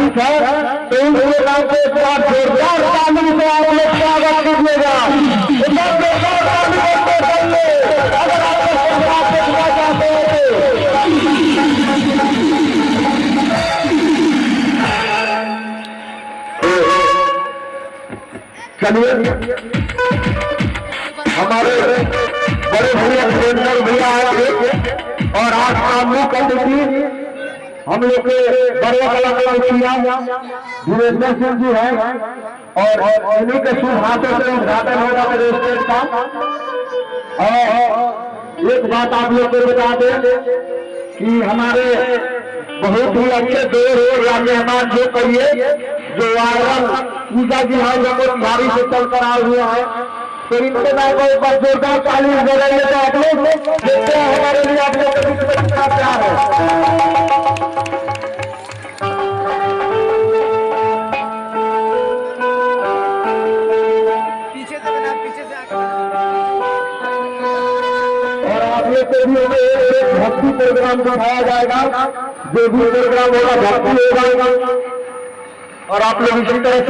ठीक है, तो इस प्रोग्राम को एक बार जोरदार ताली से आप लोग स्वागत कीजिएगा। जोरदार ताली से चलिए, अगर आप प्रोग्राम देखना चाहते हैं चलिए। हमारे बड़े भैया सुरेंद्र भैया आए और आज सामने कमेटी हम लोग के बड़े कलाकार वीरेंद्र सिंह जी हैं और इन्हीं के शुभ हाथों से उद्घाटन होगा मेरे स्टेज का। और एक बात आप लोग को बता दें कि हमारे बहुत ही अच्छे दोस्त या मेहमान जो कहिए जो वायरल पूजा जी हैं जो गाड़ी से चल कर आए हुए हैं, तो इनके नाम को एक बार जोरदार ताली बजाइए। तो आप लोग देखते हैं हमारे लिए आप लोग के बीच में कितना प्यार है। और आप लोग के भी एक भक्ति प्रोग्राम दिखाया जाएगा, जो भी प्रोग्राम होगा भक्ति होगा और आप लोग इसी तरह